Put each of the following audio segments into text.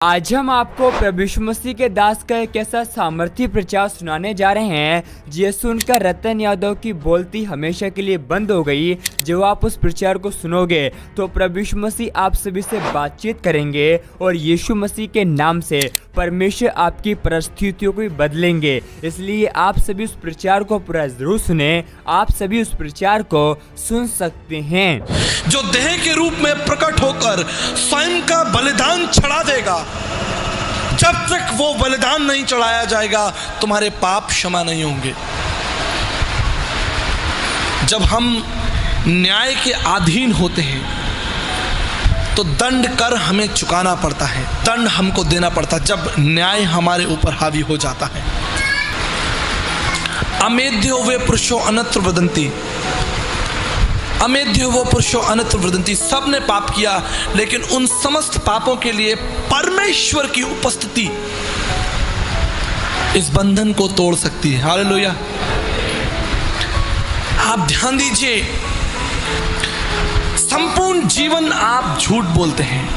आज हम आपको प्रभु यीशु मसीह के दास का एक ऐसा सामर्थ्य प्रचार सुनाने जा रहे हैं जिसे सुनकर रतन यादव की बोलती हमेशा के लिए बंद हो गई। जब आप उस प्रचार को सुनोगे तो प्रभु यीशु मसीह आप सभी से बातचीत करेंगे और यीशु मसीह के नाम से परमेश्वर आपकी परिस्थितियों को बदलेंगे। इसलिए आप सभी उस प्रचार को पूरा जरूर सुने। आप सभी उस प्रचार को सुन सकते हैं। जो देह के रूप में प्रकट होकर स्वयं का बलिदान चढ़ा देगा, जब तक वो बलिदान नहीं चढ़ाया जाएगा तुम्हारे पाप क्षमा नहीं होंगे। जब हम न्याय के अधीन होते हैं तो दंड कर हमें चुकाना पड़ता है, दंड हमको देना पड़ता है जब न्याय हमारे ऊपर हावी हो जाता है। अमेध्यो वे पुरुषो अन्यत्र वदन्ति, अमेध्यो वो पुरुषो अन्यत्र वदन्ति। सब ने पाप किया, लेकिन उन समस्त पापों के लिए परमेश्वर की उपस्थिति इस बंधन को तोड़ सकती है। हालेलुया। आप ध्यान दीजिए, संपूर्ण जीवन आप झूठ बोलते हैं,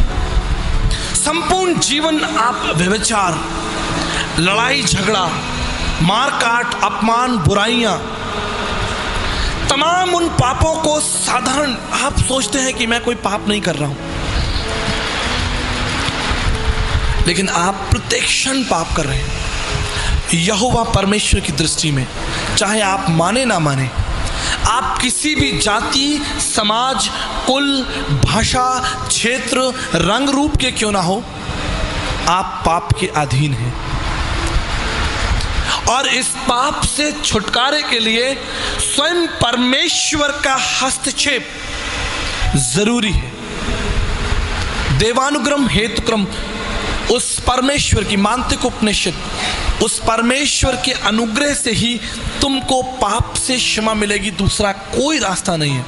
संपूर्ण जीवन आप व्यभिचार, लड़ाई झगड़ा, मारकाट, अपमान, बुराइयां, तमाम उन पापों को साधारण आप सोचते हैं कि मैं कोई पाप नहीं कर रहा हूं, लेकिन आप प्रत्येक क्षण पाप कर रहे हैं। यहोवा परमेश्वर की दृष्टि में, चाहे आप माने ना माने, आप किसी भी जाति, समाज, कुल, भाषा, क्षेत्र, रंग रूप के क्यों ना हो, आप पाप के अधीन हैं। और इस पाप से छुटकारे के लिए स्वयं परमेश्वर का हस्तक्षेप जरूरी है। देवानुग्रह हेतुक्रम उस परमेश्वर की मांत्रिक उपनिषद, उस परमेश्वर के अनुग्रह से ही तुमको पाप से क्षमा मिलेगी, दूसरा कोई रास्ता नहीं है।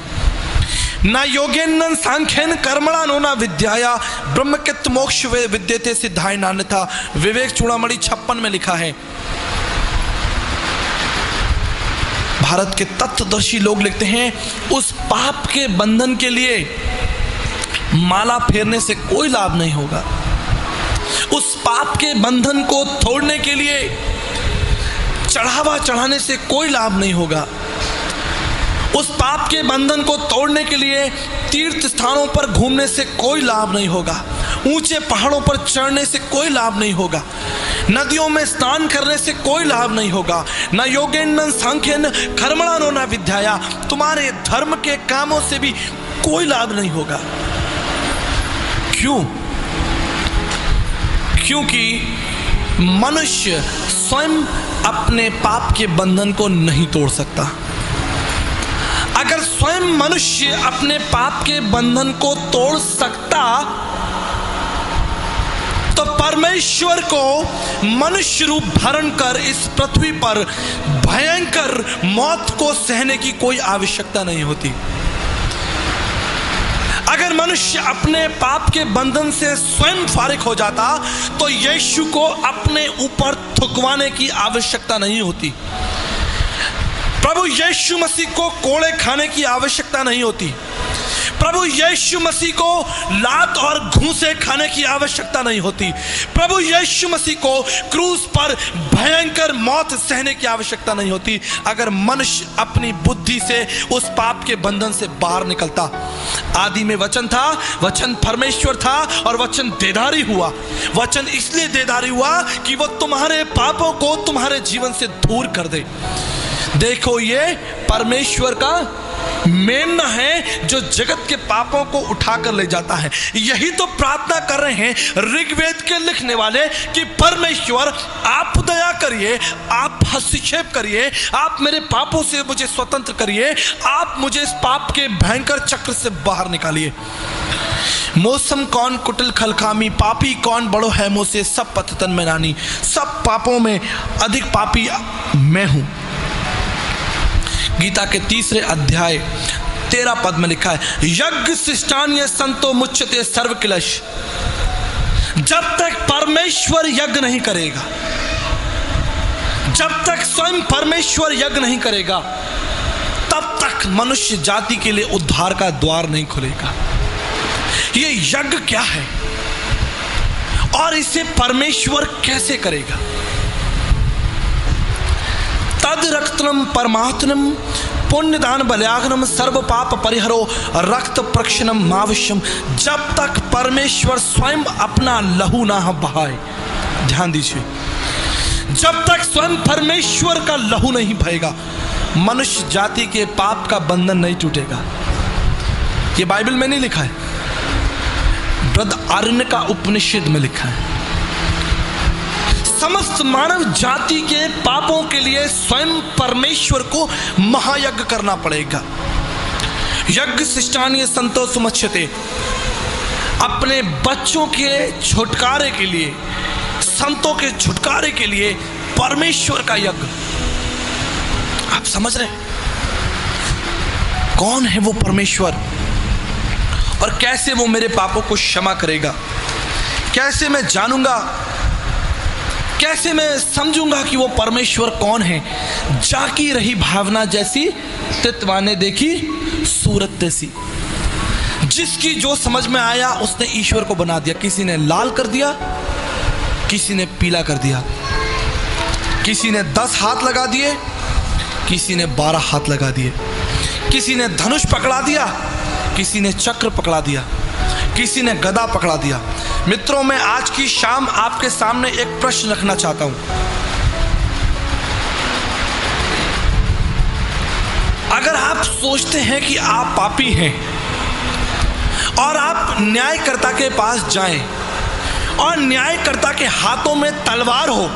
ना योगेन सांख्यन कर्मणा नो ना विद्याया ब्रह्मकित मोक्ष विद्यते सिद्धाय नान्यथा। विवेक चूड़ामणि 56 में लिखा है। भारत के तत्वदर्शी लोग लिखते हैं, उस पाप के बंधन के लिए माला फेरने से कोई लाभ नहीं होगा, उस पाप के बंधन को तोड़ने के लिए चढ़ावा चढ़ाने से कोई लाभ नहीं होगा, उस पाप के बंधन को तोड़ने के लिए तीर्थ स्थानों पर घूमने से कोई लाभ नहीं होगा, ऊंचे पहाड़ों पर चढ़ने से कोई लाभ नहीं होगा, नदियों में स्नान करने से कोई लाभ नहीं होगा। न योगेन सांख्यन कर्मणा नो ना विद्याया, तुम्हारे धर्म के कामों से भी कोई लाभ नहीं होगा। क्यों? क्योंकि मनुष्य स्वयं अपने पाप के बंधन को नहीं तोड़ सकता। अगर स्वयं मनुष्य अपने पाप के बंधन को तोड़ सकता तो परमेश्वर को मनुष्य रूप धारण कर इस पृथ्वी पर भयंकर मौत को सहने की कोई आवश्यकता नहीं होती। अगर मनुष्य अपने पाप के बंधन से स्वयं फारिग हो जाता तो यीशु को अपने ऊपर थुकवाने की आवश्यकता नहीं होती, प्रभु यीशु मसीह को कोड़े खाने की आवश्यकता नहीं होती, प्रभु यीशु मसीह को लात और घूंसे खाने की आवश्यकता नहीं होती, प्रभु यीशु मसीह को क्रूस पर भयंकर मौत सहने की आवश्यकता नहीं होती। अगर मनुष्य अपनी बुद्धि से उस पाप के बंधन से बाहर निकलता। आदि में वचन था, वचन परमेश्वर था और वचन देदारी हुआ। वचन इसलिए देदारी हुआ कि वो तुम्हारे पापों को तुम्हारे जीवन से दूर कर दे। देखो, ये परमेश्वर का मेमना है जो जगत के पापों को उठाकर ले जाता है। यही तो प्रार्थना कर रहे हैं ऋग्वेद के लिखने वाले कि परमेश्वर आप दया करिए, आप हस्तक्षेप करिए, आप मेरे पापों से मुझे स्वतंत्र करिए, आप मुझे इस पाप के भयंकर चक्र से बाहर निकालिए। मौसम कौन कुटिल खलकामी, पापी कौन बड़ो है मुझसे, सब पततन में नानी, सब पापों में अधिक पापी मैं हूं। गीता के 3 अध्याय 13 पद में लिखा है, यज्ञ शिष्टान्य संतो मुच्यते सर्व क्लेश। जब तक परमेश्वर यज्ञ नहीं करेगा, जब तक स्वयं परमेश्वर यज्ञ नहीं करेगा, तब तक मनुष्य जाति के लिए उद्धार का द्वार नहीं खुलेगा। ये यज्ञ क्या है और इसे परमेश्वर कैसे करेगा? तद रक्तनम परमात्मनम पुण्यदान बल्याग्नम सर्व पाप परिहरो रक्त प्रक्षणम मावश्यम। जब तक परमेश्वर स्वयं अपना लहू ना बहाए, ध्यान दीजिए, जब तक स्वयं परमेश्वर का लहू नहीं बहेगा, मनुष्य जाति के पाप का बंधन नहीं टूटेगा। ये बाइबल में नहीं लिखा है, बृहदारण्यक का उपनिषद में लिखा है। समस्त मानव जाति के पापों के लिए स्वयं परमेश्वर को महायज्ञ करना पड़ेगा। यज्ञ शिष्टानीय संतो सुमच्छते, अपने बच्चों के छुटकारे के लिए, संतों के छुटकारे के लिए परमेश्वर का यज्ञ। आप समझ रहे हैं कौन है वो परमेश्वर और कैसे वो मेरे पापों को क्षमा करेगा? कैसे मैं जानूंगा, कैसे मैं समझूंगा कि वो परमेश्वर कौन है? जाकी रही भावना जैसी, तितवाने देखी सूरत जैसी। जिसकी जो समझ में आया उसने ईश्वर को बना दिया। किसी ने लाल कर दिया, किसी ने पीला कर दिया, किसी ने 10 हाथ लगा दिए, किसी ने 12 हाथ लगा दिए, किसी ने धनुष पकड़ा दिया, किसी ने चक्र पकड़ा दिया, किसी ने गदा पकड़ा दिया। मित्रों, मैं आज की शाम आपके सामने एक प्रश्न रखना चाहता हूं। अगर आप सोचते हैं कि आप पापी हैं और आप न्यायकर्ता के पास जाएं और न्यायकर्ता के हाथों में तलवार हो,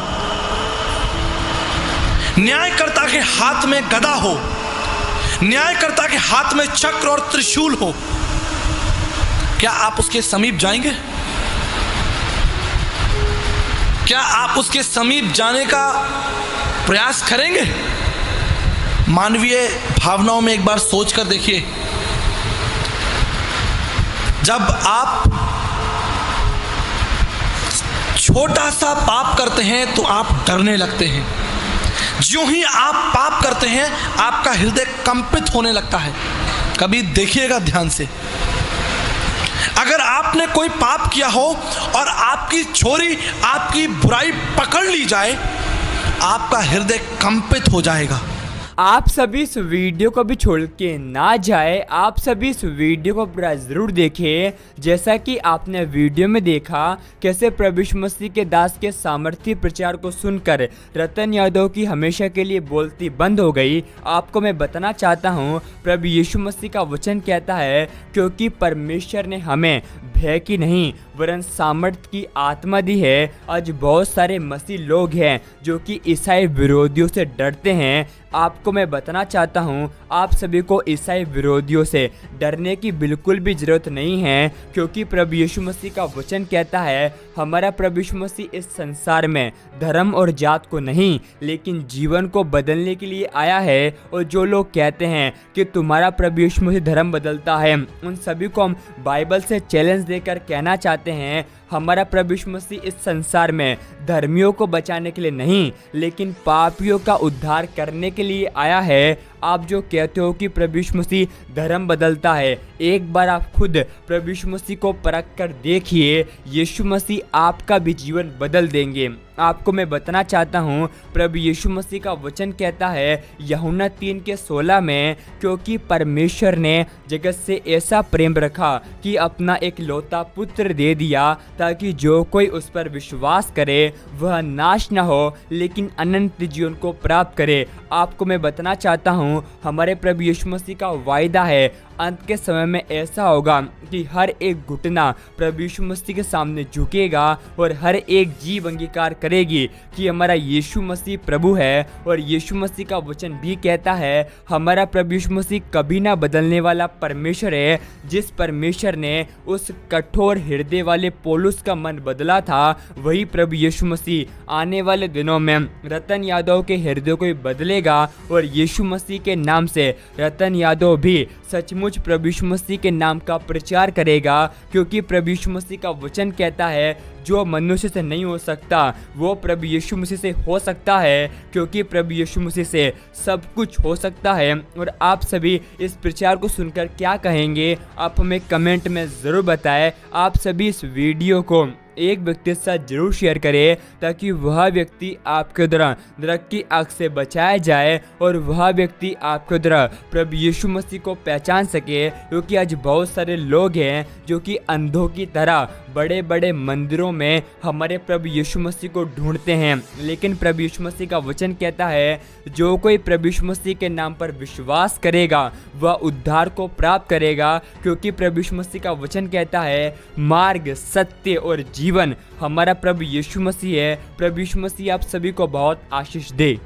न्यायकर्ता के हाथ में गदा हो, न्यायकर्ता के हाथ में चक्र और त्रिशूल हो, क्या आप उसके समीप जाएंगे? क्या आप उसके समीप जाने का प्रयास करेंगे? मानवीय भावनाओं में एक बार सोच कर देखिए। जब आप छोटा सा पाप करते हैं तो आप डरने लगते हैं। ज्यों ही आप पाप करते हैं आपका हृदय कंपित होने लगता है। कभी देखिएगा ध्यान से, अगर आपने कोई पाप किया हो और आपकी छोरी, आपकी बुराई पकड़ ली जाए, आपका हृदय कंपित हो जाएगा। आप सभी इस वीडियो को भी छोड़ के ना जाए, आप सभी इस वीडियो को पूरा ज़रूर देखें। जैसा कि आपने वीडियो में देखा कैसे प्रभु यीशु मसीह के दास के सामर्थ्य प्रचार को सुनकर रतन यादव की हमेशा के लिए बोलती बंद हो गई। आपको मैं बताना चाहता हूँ, प्रभु यीशु मसीह का वचन कहता है, क्योंकि परमेश्वर ने हमें भय की नहीं वरन सामर्थ्य की आत्मा दी है। आज बहुत सारे मसीह लोग हैं जो कि ईसाई विरोधियों से डरते हैं। आपको मैं बताना चाहता हूँ, आप सभी को ईसाई विरोधियों से डरने की बिल्कुल भी ज़रूरत नहीं है, क्योंकि प्रभु यीशु मसीह का वचन कहता है, हमारा प्रभु यीशु मसीह इस संसार में धर्म और जात को नहीं लेकिन जीवन को बदलने के लिए आया है। और जो लोग कहते हैं कि तुम्हारा प्रभु यीशु मसीह धर्म बदलता है, उन सभी को हम बाइबल से चैलेंज देकर कहना चाहते हैं, हमारा प्रभु यीशु मसीह इस संसार में धर्मियों को बचाने के लिए नहीं लेकिन पापियों का उद्धार करने के लिए आया है। आप जो कहते हो कि प्रभु यीशु मसीह धर्म बदलता है, एक बार आप खुद प्रभु यीशु मसीह को परख कर देखिए, यीशु मसीह आपका भी जीवन बदल देंगे। आपको मैं बताना चाहता हूँ, प्रभु यीशु मसीह का वचन कहता है यूहन्ना 3:16 में, क्योंकि परमेश्वर ने जगत से ऐसा प्रेम रखा कि अपना एक लौता पुत्र दे दिया, ताकि जो कोई उस पर विश्वास करे वह नाश न हो लेकिन अनंत जीवन को प्राप्त करे। आपको मैं बताना चाहता हूँ, हमारे प्रभु यीशु मसीह का वायदा है, अंत के समय में ऐसा होगा कि हर एक घुटना प्रभु यीशु मसीह के सामने झुकेगा और हर एक जीव अंगीकार करेगी कि हमारा यीशु मसीह प्रभु है। और यीशु मसीह का वचन भी कहता है, हमारा प्रभु यीशु मसीह कभी ना बदलने वाला परमेश्वर है। जिस परमेश्वर ने उस कठोर हृदय वाले पौलुस का मन बदला था, वही प्रभु यीशु मसीह आने वाले दिनों में रतन यादव के हृदय को भी बदलेगा। और यीशु मसीह के नाम से रतन यादव भी सचमुच प्रभु यीशु मसीह के नाम का प्रचार करेगा, क्योंकि प्रभु यीशु मसीह का वचन कहता है, जो मनुष्य से नहीं हो सकता वो प्रभु यीशु मसीह से हो सकता है, क्योंकि प्रभु यीशु मसीह से सब कुछ हो सकता है। और आप सभी इस प्रचार को सुनकर क्या कहेंगे, आप हमें कमेंट में ज़रूर बताएं। आप सभी इस वीडियो को एक व्यक्ति के साथ जरूर शेयर करें ताकि वह व्यक्ति आपके द्वारा नरक की आग से बचाया जाए और वह व्यक्ति आपके द्वारा प्रभु यीशु मसीह को पहचान सके। क्योंकि आज बहुत सारे लोग हैं जो कि अंधों की तरह बड़े बड़े मंदिरों में हमारे प्रभु यीशु मसीह को ढूंढते हैं, लेकिन प्रभु यीशु मसीह का वचन कहता है जो कोई प्रभु यीशु मसीह के नाम पर विश्वास करेगा वह उद्धार को प्राप्त करेगा। क्योंकि प्रभु यीशु मसीह का वचन कहता है मार्ग, सत्य और जीवन हमारा प्रभु यीशु मसीह है। प्रभु यीशु मसीह आप सभी को बहुत आशीष दे।